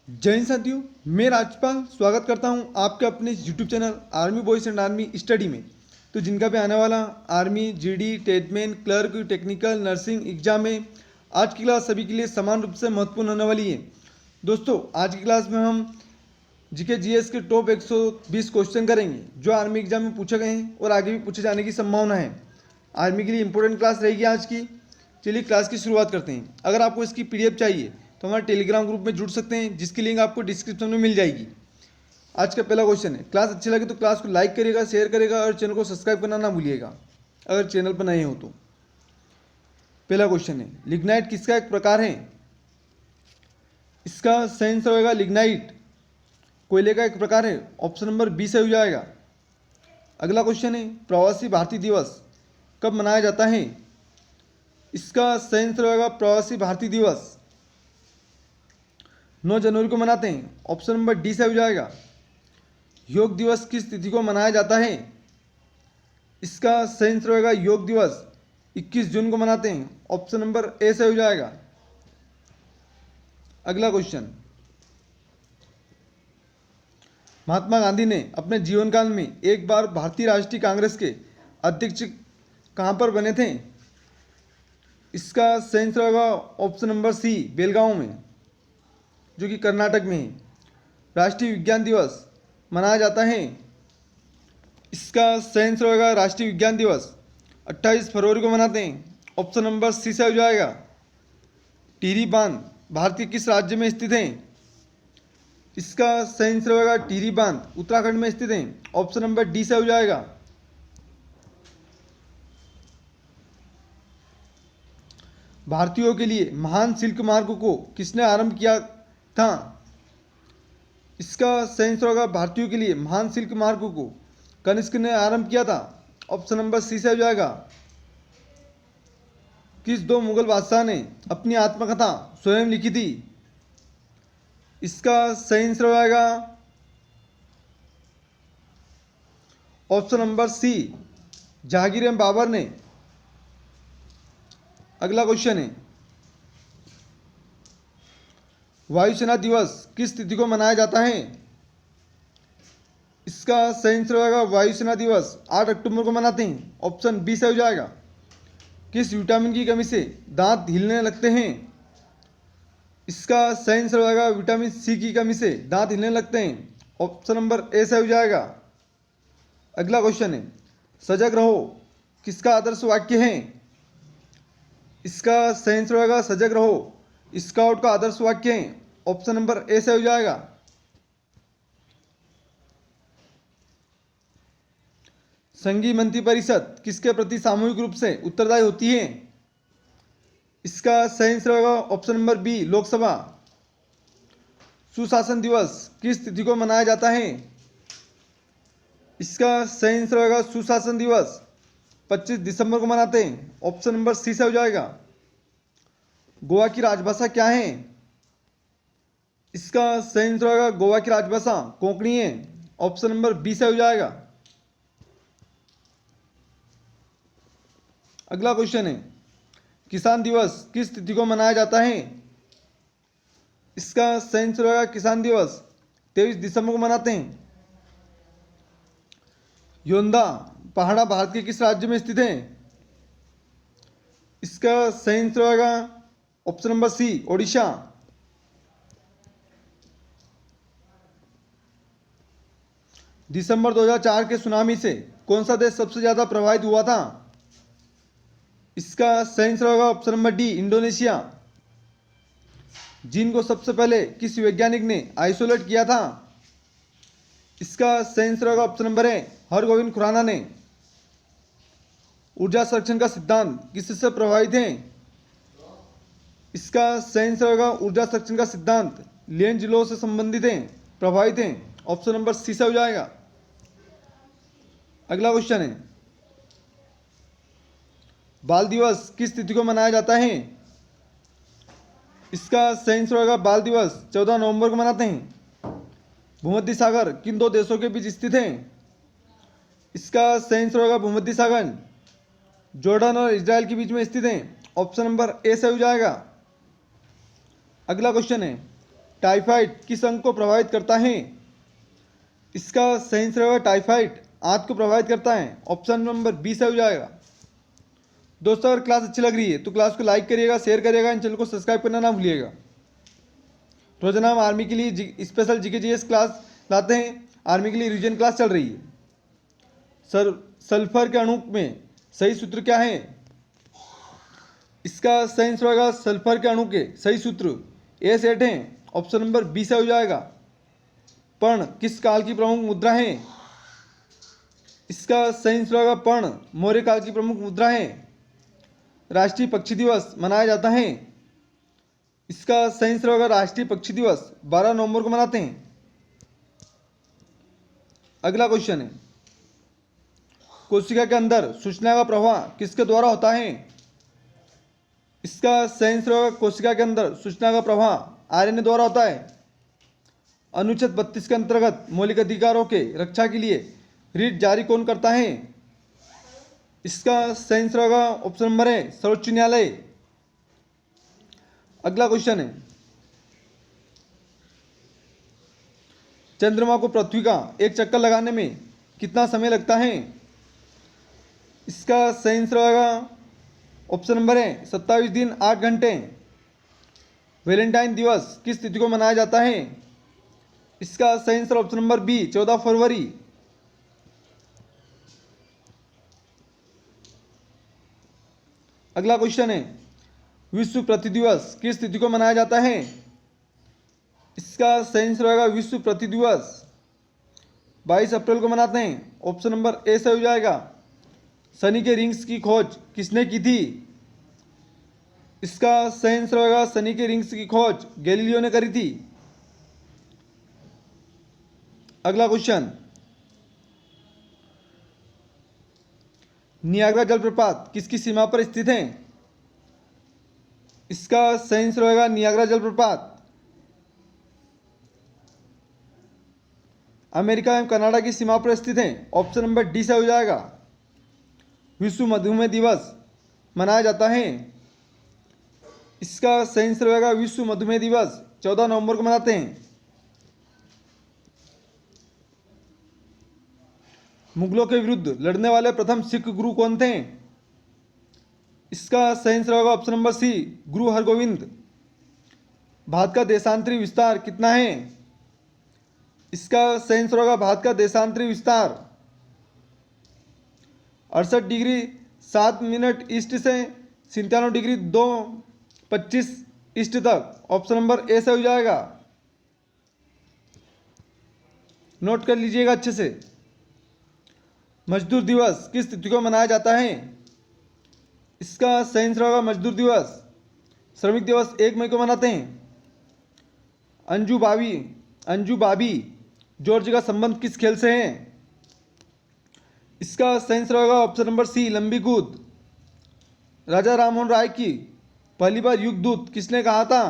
जय हिंद साथियों, मैं राजपाल स्वागत करता हूं आपके अपने YouTube channel army boys and army study में। तो जिनका भी आने वाला आर्मी, जीडी, टेटमैन, क्लर्क, टेक्निकल, नर्सिंग एग्जाम है, आज की क्लास सभी के लिए समान रूप से महत्वपूर्ण होने वाली है। दोस्तों, आज की क्लास में हम जीके जीएस के टॉप 120 क्वेश्चन करेंगे जो आर्मी एग्जाम में पूछे गए हैं और आगे भी पूछे जाने की संभावना है। आर्मी के लिए इंपॉर्टेंट क्लास रहेगी आज की। चलिए क्लास की शुरुआत करते हैं। अगर आपको इसकी पीडीएफ चाहिए तो हमारे टेलीग्राम ग्रुप में जुड़ सकते हैं, जिसकी लिंक आपको डिस्क्रिप्शन में मिल जाएगी। आज का पहला क्वेश्चन है, क्लास अच्छी लगे तो क्लास को लाइक करिएगा, शेयर करेगा और चैनल को सब्सक्राइब करना ना भूलिएगा अगर चैनल पर नए हो तो। पहला क्वेश्चन है, लिग्नाइट किसका एक प्रकार है? इसका सही आंसर होगा लिग्नाइट कोयले का एक प्रकार है। ऑप्शन नंबर बी से हो जाएगा। अगला क्वेश्चन है, प्रवासी भारतीय दिवस कब मनाया जाता है? इसका सही आंसर होगा प्रवासी भारतीय दिवस 9 जनवरी को मनाते हैं। ऑप्शन नंबर डी से हो जाएगा। योग दिवस किस तिथि को मनाया जाता है? इसका सही आंसर होगा योग दिवस 21 जून को मनाते हैं। ऑप्शन नंबर ए से हो जाएगा। अगला क्वेश्चन, महात्मा गांधी ने अपने जीवन काल में एक बार भारतीय राष्ट्रीय कांग्रेस के अध्यक्ष कहां पर बने थे? इसका सही आंसर होगा ऑप्शन नंबर सी, बेलगांव में, जो कि कर्नाटक में है। राष्ट्रीय विज्ञान दिवस मनाया जाता है। इसका सही आंसर होगा राष्ट्रीय विज्ञान दिवस 28 फरवरी को मनाते हैं। ऑप्शन नंबर सी से हो जाएगा। टिहरी बांध भारत के किस राज्य में स्थित है? इसका सही आंसर होगा टिहरी बांध उत्तराखंड में स्थित है। ऑप्शन नंबर डी से हो जाएगा। भारतीयों के लिए महान सिल्क मार्ग को किसने आरंभ किया था? इसका सही आंसर होगा भारतीयों के लिए महान सिल्क मार्ग को कनिष्क ने आरंभ किया था। ऑप्शन नंबर सी से हो जाएगा। किस दो मुगल बादशाह ने अपनी आत्मकथा स्वयं लिखी थी? इसका सही आंसर हो जाएगा ऑप्शन नंबर सी, जहांगीर एवं बाबर ने। अगला क्वेश्चन है, वायुसेना दिवस किस तिथि को मनाया जाता है? इसका सही आंसर होगा वायुसेना दिवस 8 अक्टूबर को मनाते हैं। ऑप्शन बी से हो जाएगा। किस विटामिन की कमी से दांत हिलने लगते हैं? इसका सही आंसर होगा विटामिन सी की कमी से दांत हिलने लगते हैं। ऑप्शन नंबर ए से हो जाएगा। अगला क्वेश्चन है, सजग रहो किसका आदर्श वाक्य है? इसका सही आंसर होगा सजग रहो स्काउट का आदर्श वाक्य है। ऑप्शन नंबर ए से हो जाएगा। संघीय मंत्री परिषद किसके प्रति सामूहिक रूप से उत्तरदायी होती है? इसका सही आंसर होगा ऑप्शन नंबर बी, लोकसभा। सुशासन दिवस किस तिथि को मनाया जाता है? इसका सही आंसर होगा सुशासन दिवस 25 दिसंबर को मनाते हैं। ऑप्शन नंबर सी से हो जाएगा। गोवा की राजभाषा क्या है? इसका सही आंसर होगा गोवा की राजभाषा कोंकणी है। ऑप्शन नंबर बी से हो जाएगा। अगला क्वेश्चन है, किसान दिवस किस तिथि को मनाया जाता है? इसका सही आंसर होगा किसान दिवस 23 दिसंबर को मनाते हैं। योंदा पहाड़ा भारत के किस राज्य में स्थित है? इसका सही आंसर होगा ऑप्शन नंबर सी, ओडिशा। दिसंबर 2004 के सुनामी से कौन सा देश सबसे ज्यादा प्रभावित हुआ था? इसका सही आंसर होगा ऑप्शन नंबर डी, इंडोनेशिया। चीन को सबसे पहले किस वैज्ञानिक ने आइसोलेट किया था? इसका सही आंसर होगा option number A, Hargobind Khorana ने। ऊर्जा संरक्षण का सिद्धांत किससे प्रभावित है? इसका सही आंसर होगा ऊर्जा संरक्षण का सिद्धांत लेंज लॉ से संबंधित है, प्रभावित है। ऑप्शन नंबर सी से हो जाएगा। अगला क्वेश्चन है, बाल दिवस किस तिथि को मनाया जाता है? इसका सही आंसर होगा बाल दिवस 14 नवंबर को मनाते हैं। भूमध्य सागर किन दो देशों के बीच स्थित है? इसका सही आंसर होगा भूमध्य सागर जॉर्डन और इजराइल के बीच में स्थित है। ऑप्शन नंबर ए से हो जाएगा। अगला क्वेश्चन है, टाइफाइड किस अंग को प्रभावित करता है? इसका सही आंसर होगा टाइफाइड आंत को प्रभावित करता है। ऑप्शन नंबर बी सही हो जाएगा। दोस्तों अगर क्लास अच्छी लग रही है तो क्लास को लाइक करिएगा, शेयर करिएगा, इन चैनल को सब्सक्राइब करना ना भूलिएगा। रोजाना हम आर्मी के लिए स्पेशल जीके जीएस क्लास लाते हैं। आर्मी के लिए रिवीजन क्लास चल रही है। सल्फर के अणु में सही सूत्र क्या है? इसका सही आंसर होगा सल्फर के अणु के सही सूत्र S8 है। ऑप्शन नंबर बी से हो जाएगा। पर्ण किस काल की प्रमुख मुद्रा है? इसका सही आंसर होगा पर्ण मौर्य काल की प्रमुख मुद्रा है। राष्ट्रीय पक्षी दिवस मनाया जाता है। इसका सही आंसर होगा राष्ट्रीय पक्षी दिवस 12 नवंबर को मनाते हैं। अगला क्वेश्चन है, कोशिका के अंदर सूचना का प्रवाह किसके द्वारा होता है? इसका सही आंसर होगा कोशिका के अंदर सूचना का प्रवाह आरएनए द्वारा होता है। अनुच्छेद 32 के अंतर्गत मौलिक अधिकारों के रक्षा के लिए रिट जारी कौन करता है? इसका सही आंसर होगा ऑप्शन नंबर है सर्वोच्च न्यायालय। अगला क्वेश्चन है, चंद्रमा को पृथ्वी का एक चक्कर लगाने में कितना समय लगता है? इसका सही आंसर होगा ऑप्शन नंबर है 27 दिन 8 घंटे। वैलेंटाइन दिवस किस तिथि को मनाया जाता है? इसका सही आंसर ऑप्शन नंबर बी 14 फरवरी। अगला क्वेश्चन है, विश्व पृथ्वी दिवस किस तिथि को मनाया जाता है? इसका सही आंसर होगा विश्व पृथ्वी दिवस 22 अप्रैल को मनाते हैं। ऑप्शन नंबर ए सही हो जाएगा। शनि के रिंग्स की खोज किसने की थी? इसका सही आंसर होगा शनि के रिंग्स की खोज गैलीलियो ने करी थी। अगला क्वेश्चन, नियाग्रा जलप्रपात किसकी सीमा पर स्थित है? इसका सही आंसर होगा नियाग्रा जलप्रपात अमेरिका एवं कनाडा की सीमा पर स्थित है। ऑप्शन नंबर डी से हो जाएगा। विश्व मधुमेह दिवस मनाया जाता है। इसका सही आंसर होगा विश्व मधुमेह दिवस 14 नवंबर को मनाते हैं। मुगलों के विरुद्ध लड़ने वाले प्रथम सिख गुरु कौन थे? इसका सही आंसर होगा ऑप्शन नंबर सी गुरु हरगोविंद। भारत का देशांतरी विस्तार कितना है? इसका सही आंसर होगा भारत का देशांतरी विस्तार 68 डिग्री 7 मिनट ईस्ट से 97 डिग्री 2:25 ईस्ट तक। ऑप्शन नंबर ए से हो जाएगा। नोट कर लीजिएगा अच्छे से। मजदूर दिवस किस तिथि को मनाया जाता है? इसका सही आंसर होगा मजदूर दिवस श्रमिक दिवस 1 मई को मनाते हैं। अंजू बाबी जॉर्ज का संबंध किस खेल से है? इसका सही आंसर होगा ऑप्शन नंबर सी लंबी कूद। राजा राममोहन राय की पहली बार युगदूत किसने कहा था?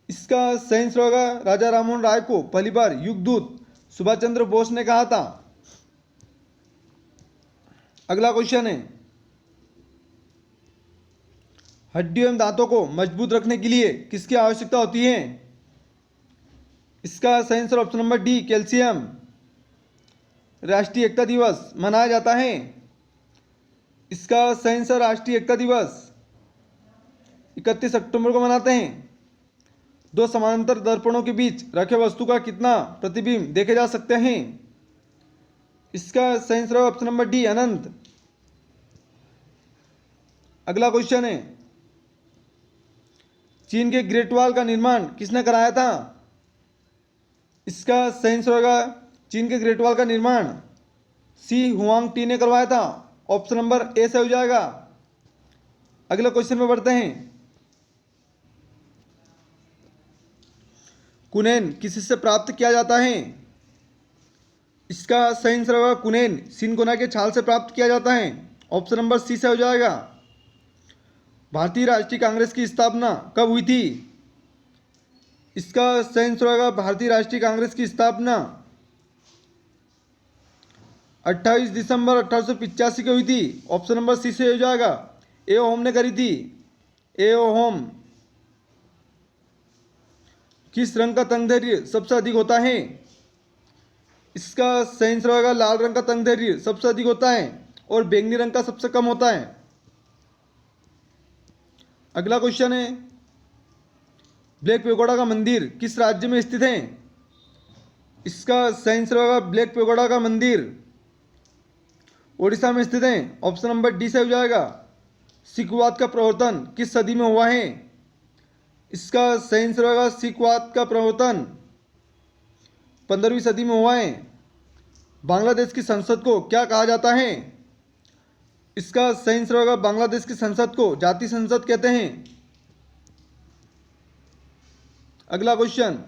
इसका सही आंसर होगा राजा राममोहन राय को पहली बार युगदूत सुभाष चंद्र बोस ने कहा था। अगला क्वेश्चन है, हड्डियों एवं दांतों को मजबूत रखने के लिए किसकी आवश्यकता होती है? इसका सही answer option number D calcium. राष्ट्रीय एकता दिवस मनाया जाता है। इसका सही आंसर राष्ट्रीय एकता दिवस 31 अक्टूबर को मनाते हैं। दो समानांतर दर्पणों के बीच रखे वस्तु का कितना प्रतिबिंब देखे जा सकते हैं? इसका सही आंसर ऑप्शन नंबर डी अनंत। अगला क्वेश्चन है, चीन के ग्रेट वॉल का निर्माण किसने कराया था? इसका सही आंसर होगा चीन के ग्रेट वॉल का निर्माण सी हुआंग टी ने करवाया था। ऑप्शन नंबर ए से हो जाएगा। अगले क्वेश्चन में बढ़ते हैं, कुनैन किससे प्राप्त किया जाता है? इसका सही आंसर होगा कुनैन सिनकोना के छाल से प्राप्त किया जाता है। ऑप्शन नंबर सी से हो जाएगा। भारतीय राष्ट्रीय कांग्रेस की स्थापना कब हुई थी? इसका सही आंसर होगा भारतीय राष्ट्रीय कांग्रेस की स्थापना 28 दिसंबर 1885 को हुई थी। ऑप्शन नंबर सी से हो जाएगा। ए ओ होम ने करी थी। ए ओ होम। किस रंग का तंगधैर्य सबसे अधिक होता है? इसका सही आंसर होगा लाल रंग का तंगधैर्य सबसे अधिक होता है और बैंगनी रंग का सबसे कम होता है। अगला क्वेश्चन है, ब्लैक पेगोडा का मंदिर किस राज्य में स्थित है? इसका सही आंसर होगा ब्लैक पेगोडा का मंदिर ओडिशा में स्थित है। ऑप्शन नंबर डी से हो जाएगा। सिखवाद का प्रवर्तन किस सदी में हुआ है? इसका सही आंसर होगा सिखवाद का प्रवर्तन 15वीं सदी में हुआ है। बांग्लादेश की संसद को क्या कहा जाता है? इसका सही आंसर होगा बांग्लादेश की संसद को जातीय संसद कहते हैं। अगला क्वेश्चन,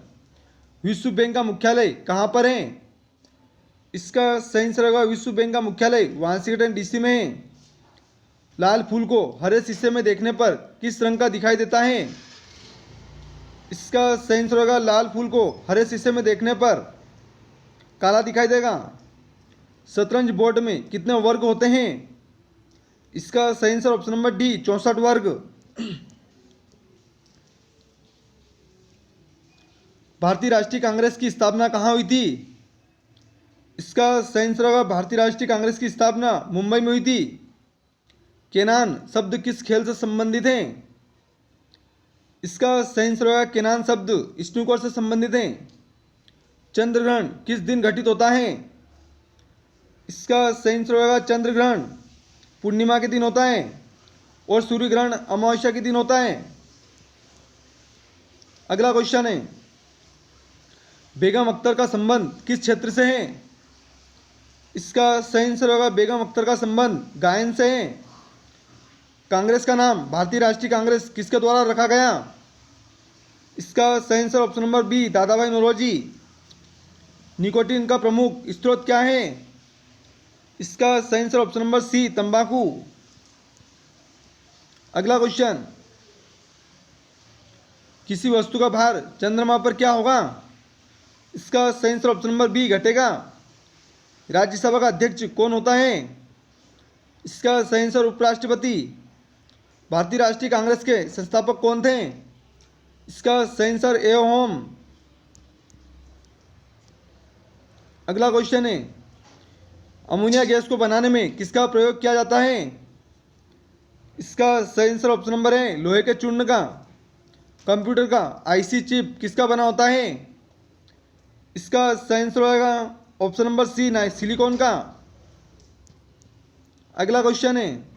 विश्व बैंक का मुख्यालय कहाँ पर है? इसका सही आंसर होगा विश्व बैंक का मुख्यालय वाशिंगटन डीसी में है। लाल फूल को हरे शीशे में देखने पर किस रंग का दिखाई देता है? इसका सही आंसर होगा लाल फूल को हरे शीशे में देखने पर काला दिखाई देगा। शतरंज बोर्ड में कितने वर्ग होते हैं? इसका सही आंसर ऑप्शन नंबर डी 64 वर्ग। भारतीय राष्ट्रीय कांग्रेस की स्थापना कहाँ हुई थी? इसका सही आंसर होगा भारतीय राष्ट्रीय कांग्रेस की स्थापना मुंबई में हुई थी। केनान शब्द किस खेल से संबंधित है? इसका सही आंसर होगा केनान शब्द स्नूकर से संबंधित है। चंद्र ग्रहण किस दिन घटित होता है? इसका सही आंसर होगा चंद्र ग्रहण पूर्णिमा के दिन होता है और सूर्य ग्रहण अमावस्या के दिन होता है। अगला क्वेश्चन है, बेगम अख्तर का संबंध किस क्षेत्र से है? इसका सही आंसर होगा बेगम अख्तर का संबंध गायन से है। कांग्रेस का नाम भारतीय राष्ट्रीय कांग्रेस किसके द्वारा रखा गया? इसका सही आंसर ऑप्शन नंबर बी दादा भाई नौरोजी। निकोटीन का प्रमुख स्रोत क्या है? इसका सही आंसर ऑप्शन नंबर सी तंबाकू। अगला क्वेश्चन, किसी वस्तु का भार चंद्रमा पर क्या होगा? इसका सही आंसर ऑप्शन नंबर बी घटेगा। राज्यसभा का अध्यक्ष कौन होता है? इसका सही आंसर उपराष्ट्रपति। भारतीय राष्ट्रीय कांग्रेस के संस्थापक कौन थे? इसका सही आंसर ए होम। अगला क्वेश्चन है, अमोनिया गैस को बनाने में किसका प्रयोग किया जाता है? इसका सही आंसर ऑप्शन नंबर है लोहे के चूर्ण का। कंप्यूटर का आईसी चिप किसका बना होता है? इसका सही आंसर होगा ऑप्शन नंबर सी ना सिलिकॉन का। अगला क्वेश्चन है,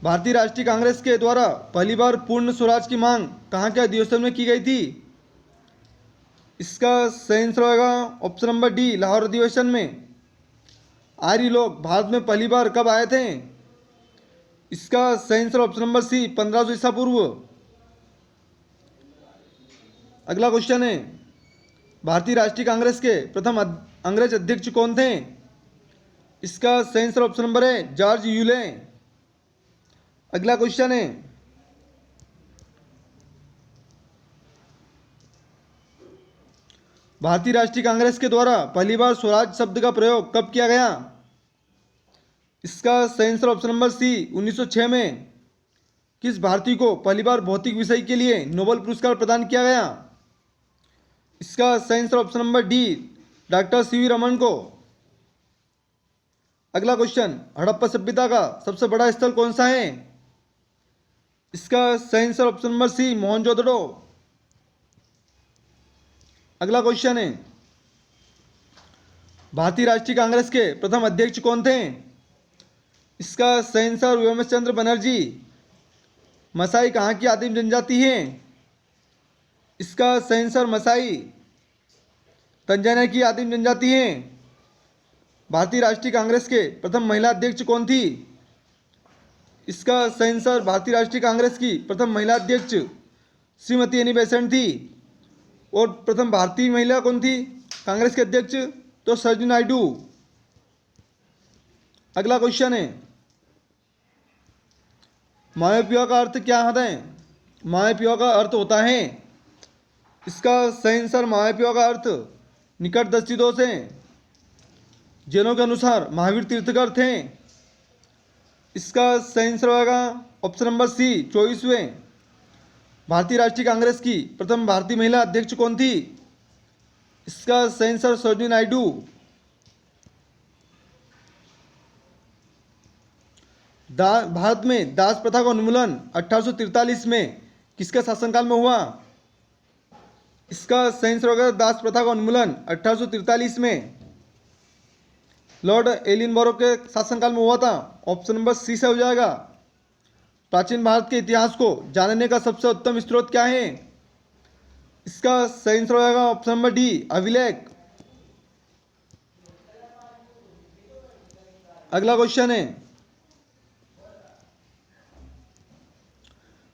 भारतीय राष्ट्रीय कांग्रेस के द्वारा पहली बार पूर्ण स्वराज की मांग कहाँ के अधिवेशन में की गई थी? इसका सही आंसर होगा ऑप्शन नंबर डी लाहौर अधिवेशन में। आर्य लोग भारत में पहली बार कब आए थे? इसका सही आंसर ऑप्शन नंबर सी 1500 ईसा पूर्व। अगला क्वेश्चन है, भारतीय राष्ट्रीय कांग्रेस के प्रथम अंग्रेज अध्यक्ष कौन थे? इसका सही आंसर ऑप्शन नंबर है जॉर्ज यूले। अगला क्वेश्चन है, भारतीय राष्ट्रीय कांग्रेस के द्वारा पहली बार स्वराज शब्द का प्रयोग कब किया गया? इसका सही आंसर ऑप्शन नंबर सी 1906 में। किस भारतीय को पहली बार भौतिक विषय के लिए नोबेल पुरस्कार प्रदान किया गया? इसका सही answer option number D doctor CV Raman को। अगला क्वेश्चन, हड़प्पा सभ्यता का सबसे बड़ा स्थल कौन सा है? इसका सही answer option number C Mohenjodaro. अगला क्वेश्चन है, भारतीय राष्ट्रीय कांग्रेस के प्रथम अध्यक्ष कौन थे? इसका सही आंसर व्योमेश चंद्र बनर्जी। मसाई कहाँ की आदिम जनजाति है? इसका सही आंसर मसाई तंजानिया की आदिम जनजाति है। भारतीय राष्ट्रीय कांग्रेस के प्रथम महिला अध्यक्ष कौन थी? इसका सही आंसर भारतीय राष्ट्रीय कांग्रेस की प्रथम महिला अध्यक्ष श्रीमती एनी बेसेंट थी। और प्रथम भारतीय महिला कौन थी कांग्रेस के अध्यक्ष? तो सरोजिनी नायडू। अगला क्वेश्चन है, मायोपिया का अर्थ क्या है? मायोपिया का अर्थ होता है, इसका सही आंसर मायोपिया का अर्थ निकट दृष्टि दोष है। जैनों के अनुसार महावीर तीर्थकर थे। इसका सही आंसर होगा ऑप्शन नंबर सी 24वें। भारतीय राष्ट्रीय कांग्रेस की प्रथम भारतीय महिला अध्यक्ष कौन थी? इसका सही आंसर सरोजिनी नायडू। भारत में दास प्रथा का उन्मूलन 1843 में किसके शासनकाल में हुआ? इसका सही आंसर होगा दास प्रथा का उन्मूलन 1843 में लॉर्ड एलिनबरो के शासनकाल में हुआ था। ऑप्शन नंबर सी से हो जाएगा। प्राचीन भारत के इतिहास को जानने का सबसे उत्तम स्रोत क्या है? इसका सही आंसर होगा ऑप्शन नंबर डी, अभिलेख। अगला क्वेश्चन है,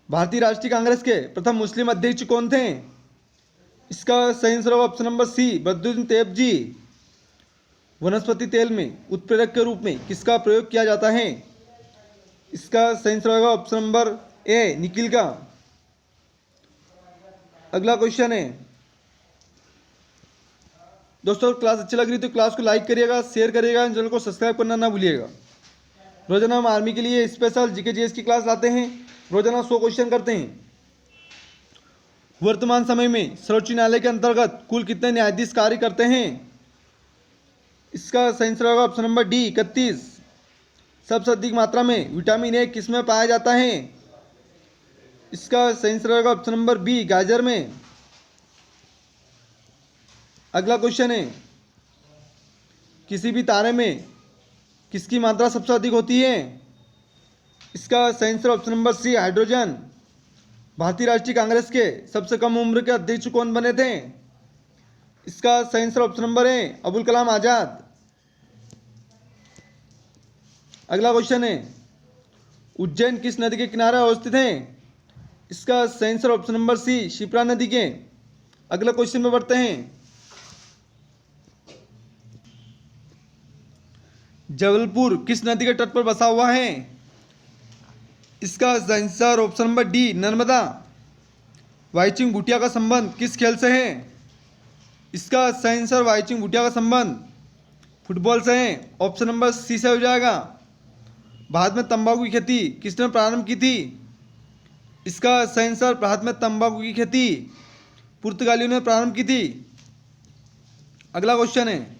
भारतीय राष्ट्रीय कांग्रेस के प्रथम मुस्लिम अध्यक्ष कौन थे? इसका सही आंसर होगा option number C, Badruddin Tyab ji. वनस्पति तेल में उत्प्रेरक के रूप में किसका प्रयोग किया जाता है? इसका सही आंसर होगा ऑप्शन नंबर ए, निकिल का। अगला क्वेश्चन है, दोस्तों क्लास अच्छी लग रही तो क्लास को लाइक करिएगा, शेयर करिएगा, चैनल को सब्सक्राइब करना ना भूलिएगा। रोजाना हम आर्मी के लिए स्पेशल जीके जीएस की क्लास लाते हैं, रोजाना 100 क्वेश्चन करते हैं। वर्तमान समय में सर्वोच्च न्यायालय के अंतर्गत कुल कितने न्यायाधीश कार्य करते हैं? इसका सही आंसर होगा ऑप्शन नंबर डी, 31। सबसे अधिक मात्रा में विटामिन ए किस में पाया जाता है? इसका सही आंसर होगा ऑप्शन नंबर बी, गाजर में। अगला क्वेश्चन है, किसी भी तारे में किसकी मात्रा सबसे अधिक होती है? इसका सही answer option number C, hydrogen. भारतीय राष्ट्रीय कांग्रेस के सबसे कम उम्र के अध्यक्ष कौन बने थे? इसका सही answer option number A, Abul Kalam Azad. अगला क्वेश्चन है, उज्जैन किस नदी के किनारे अवस्थित है? इसका सही answer option number C, Shipra नदी के। अगला क्वेश्चन में बढ़ते हैं, जबलपुर किस नदी के तट पर बसा हुआ है? इसका सही answer option number D, Narmada. Baichung Bhutia का संबंध किस खेल से है? इसका सही आंसर वाईचिंग भूटिया का संबंध फुटबॉल से है। ऑप्शन नंबर सी से हो जाएगा। भारत में तंबाकू की खेती किसने प्रारंभ की थी? इसका सही आंसर भारत में तंबाकू की खेती पुर्तगालियों ने प्रारंभ की थी। अगला क्वेश्चन है,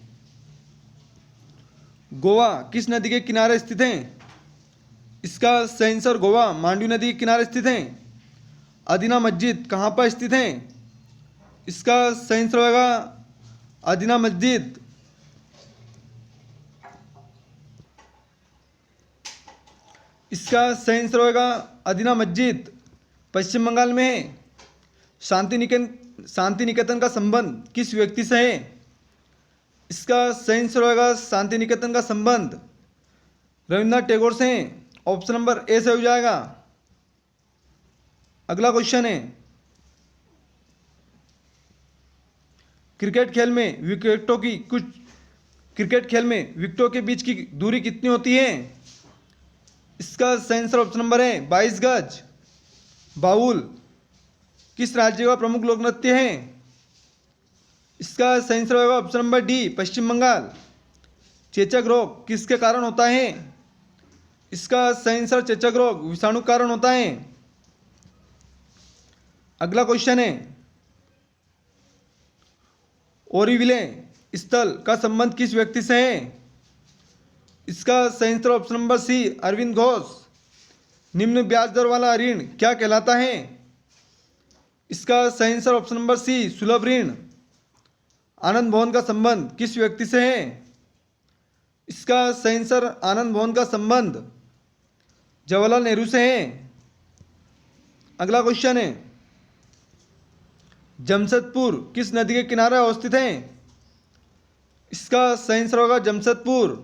गोवा किस नदी के किनारे स्थित है? इसका सही आंसर गोवा मांडवी नदी के किनारे स्थित है। अदीना मस्जिद कहाँ पर स्थित है? इसका सही आंसर होगा अदीना मस्जिद। इसका सही आंसर होगा अदीना मस्जिद पश्चिम बंगाल में है। शांति निकेतन का संबंध किस व्यक्ति से है? इसका सही आंसर होगा शांति निकेतन का संबंध रविन्द्रनाथ टैगोर से है। ऑप्शन नंबर ए से हो जाएगा। अगला क्वेश्चन है, क्रिकेट खेल में विकेटों के बीच की दूरी कितनी होती है? इसका सही आंसर ऑप्शन नंबर है 22 गज। बाउल किस राज्य का प्रमुख लोक नृत्य है? इसका सही आंसर होगा ऑप्शन नंबर डी, पश्चिम बंगाल। चेचक रोग किसके कारण होता है? इसका सही आंसर चेचक रोग विषाणु के कारण होता है। अगला क्वेश्चन है, ओरीविले स्थल का संबंध किस व्यक्ति से है? इसका सही answer option number C, Arvind Ghosh. निम्न ब्याज दर वाला ऋण क्या कहलाता है? इसका सही आंसर ऑप्शन नंबर सी, सुलभ ऋण। आनंद भवन का संबंध किस व्यक्ति से है? इसका सही आंसर आनंद भवन का संबंध जवाहरलाल नेहरू से है। अगला क्वेश्चन है, जमशेदपुर किस नदी के किनारे अवस्थित है? इसका सही आंसर होगा जमशेदपुर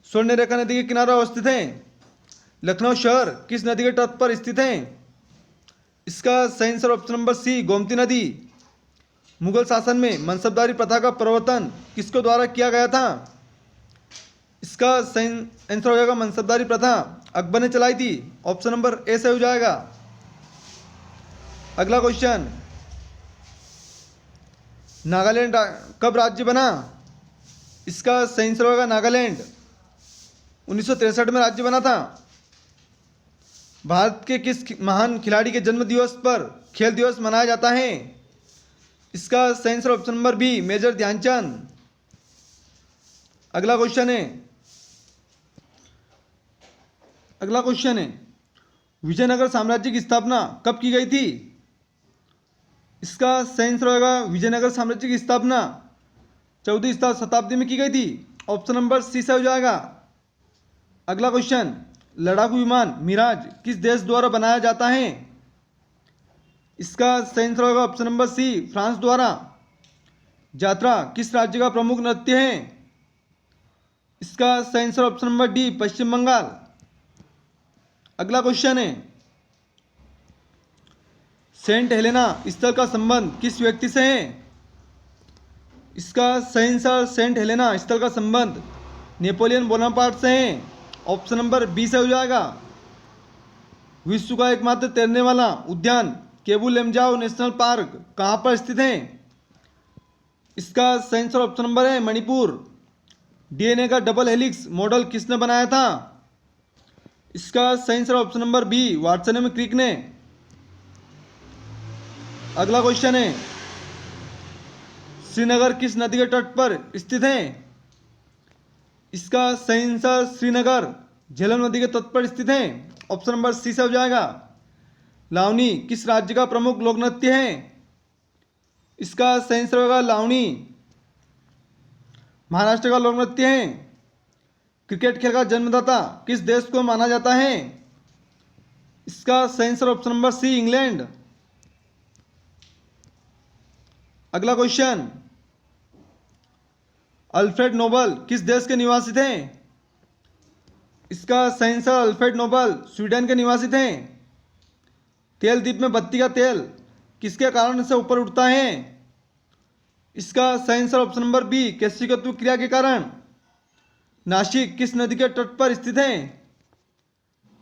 स्वर्ण रेखा नदी के किनारे अवस्थित है। लखनऊ शहर किस नदी के तट पर स्थित है? इसका सही answer option number C, Gomti नदी। मुगल शासन में मनसबदारी प्रथा का प्रवर्तन किसके द्वारा किया गया था? इसका सही आंसर हो जाएगा मनसबदारी प्रथा अकबर ने चलाई थी। ऑप्शन नंबर ए से हो जाएगा। अगला क्वेश्चन, नागालैंड कब राज्य बना? इसका सही आंसर होगा नागालैंड 1963 में राज्य बना था। भारत के किस महान खिलाड़ी के जन्म दिवस पर खेल दिवस मनाया जाता है? इसका सही answer option number B, major Dhyan Chand. अगला क्वेश्चन है विजयनगर साम्राज्य की स्थापना कब की गई थी? इसका सही आंसर होगा विजयनगर साम्राज्य की स्थापना 14वीं शताब्दी में की गई थी। ऑप्शन नंबर सी से हो जाएगा। अगला क्वेश्चन, लड़ाकू विमान मिराज किस देश द्वारा बनाया जाता है? इसका सही आंसर होगा ऑप्शन नंबर सी, फ्रांस द्वारा। यात्रा किस राज्य का प्रमुख नृत्य है? इसका सही आंसर ऑप्शन नंबर डी, पश्चिम बंगाल। अगला क्वेश्चन है सेंट हेलेना स्थल का संबंध किस व्यक्ति से है? इसका सही आंसर सेंट हेलेना स्थल का संबंध नेपोलियन बोनापार्ट से है। ऑप्शन नंबर बी से हो जाएगा। विश्व का एकमात्र तैरने वाला उद्यान केबू लेमजाओ नेशनल पार्क कहाँ पर स्थित है? इसका सही आंसर ऑप्शन नंबर है मणिपुर। डीएनए का डबल हेलिक्स मॉडल किसने बनाया था? इसका सही answer option number B, Watson Crick ने। अगला क्वेश्चन है श्रीनगर किस नदी के तट पर स्थित है? इसका सही आंसर श्रीनगर झेलम नदी के तट पर स्थित है। ऑप्शन नंबर सी से हो जाएगा। लावनी किस राज्य का प्रमुख लोक नृत्य है? इसका सही आंसर होगा लावनी महाराष्ट्र का लोक नृत्य है। क्रिकेट खेल का जन्मदाता किस देश को माना जाता है? इसका सही answer option number C, England. अगला क्वेश्चन, अल्फ्रेड नोबल किस देश के निवासी थे? इसका सही आंसर अल्फ्रेड नोबल स्वीडन के निवासी थे। तेल द्वीप में बत्ती का तेल किसके कारण से ऊपर उठता है? इसका सही आंसर ऑप्शन नंबर बी, केशिकत्व क्रिया के कारण। नासिक किस नदी के तट पर स्थित है?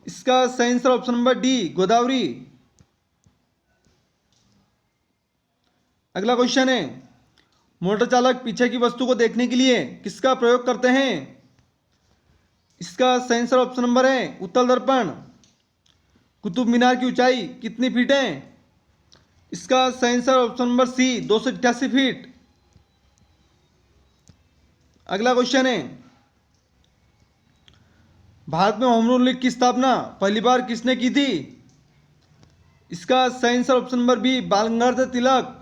इसका सही answer option number D, Godavari. अगला क्वेश्चन है मोटर चालक पीछे की वस्तु को देखने के लिए किसका प्रयोग करते हैं? इसका सही आंसर ऑप्शन नंबर है उत्तल दर्पण। कुतुब मीनार की ऊंचाई कितनी फीट है? इसका सही answer option number C, 288 feet. अगला क्वेश्चन है भारत में होम रूल लीग की स्थापना पहली बार किसने की थी? इसका सही आंसर ऑप्शन नंबर बी, बाल गंगाधर तिलक।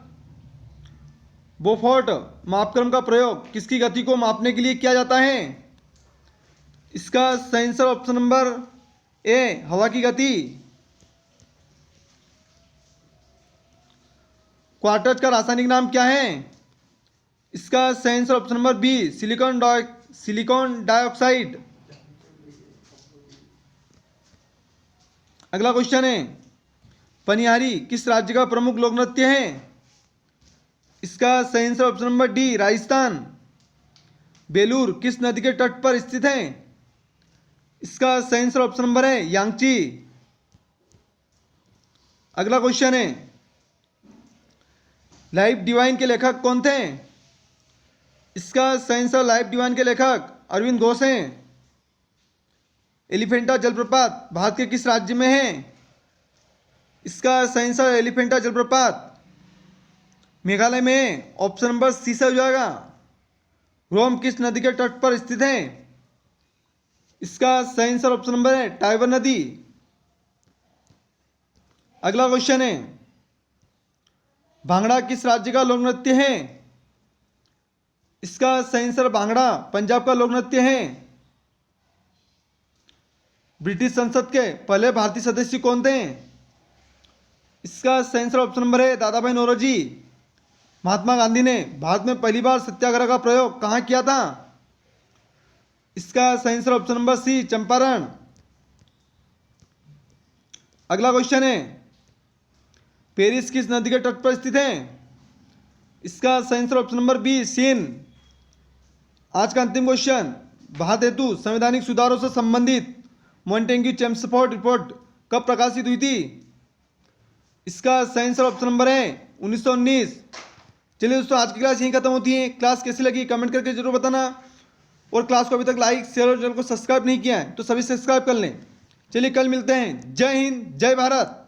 बोफोर्ट मापक्रम का प्रयोग किसकी गति को मापने के लिए किया जाता है? इसका सही आंसर ऑप्शन नंबर ए, हवा की गति। क्वार्टज का रासायनिक नाम क्या है? इसका सही answer option number B, silicon dioxide. अगला क्वेश्चन है पनिहारी किस राज्य का प्रमुख लोक नृत्य है? इसका सही answer option number D, Rajasthan. Belur किस नदी के तट पर स्थित है? इसका सही आंसर ऑप्शन नंबर है यांगची। अगला क्वेश्चन है लाइफ डिवाइन के लेखक कौन थे? इसका सही आंसर लाइफ डिवाइन के लेखक अरविंद घोष हैं। एलिफेंटा जलप्रपात भारत के किस राज्य में है? इसका सही आंसर एलिफेंटा जलप्रपात मेघालय में। ऑप्शन नंबर सी से हो जाएगा। रोम किस नदी के तट पर स्थित है? इसका सही आंसर ऑप्शन नंबर है टाइबर नदी। अगला क्वेश्चन है भांगड़ा किस राज्य का लोक नृत्य है? इसका सही आंसर भांगड़ा पंजाब का लोक नृत्य है। ब्रिटिश संसद के पहले भारतीय सदस्य कौन थे? इसका सही आंसर ऑप्शन नंबर है दादा भाई नौरोजी। महात्मा गांधी ने भारत में पहली बार सत्याग्रह का प्रयोग कहाँ किया था? इसका सही answer option number C, Champaran. अगला क्वेश्चन है पेरिस किस नदी के तट पर स्थित है? इसका सही answer option number B, Seine. आज का अंतिम क्वेश्चन भारत हेतु संवैधानिक सुधारों से संबंधित मॉन्टेग्यू चेम्सफोर्ड रिपोर्ट कब प्रकाशित हुई थी? इसका सही आंसर ऑप्शन नंबर है 1919। चलिए दोस्तों आज की क्लास यहीं खत्म होती है। क्लास कैसी लगी कमेंट करके जरूर बताना और क्लास को अभी तक लाइक शेयर और चैनल को सब्सक्राइब नहीं किया है तो सभी सब्सक्राइब कर लें। चलिए कल मिलते हैं। जय हिंद, जय भारत।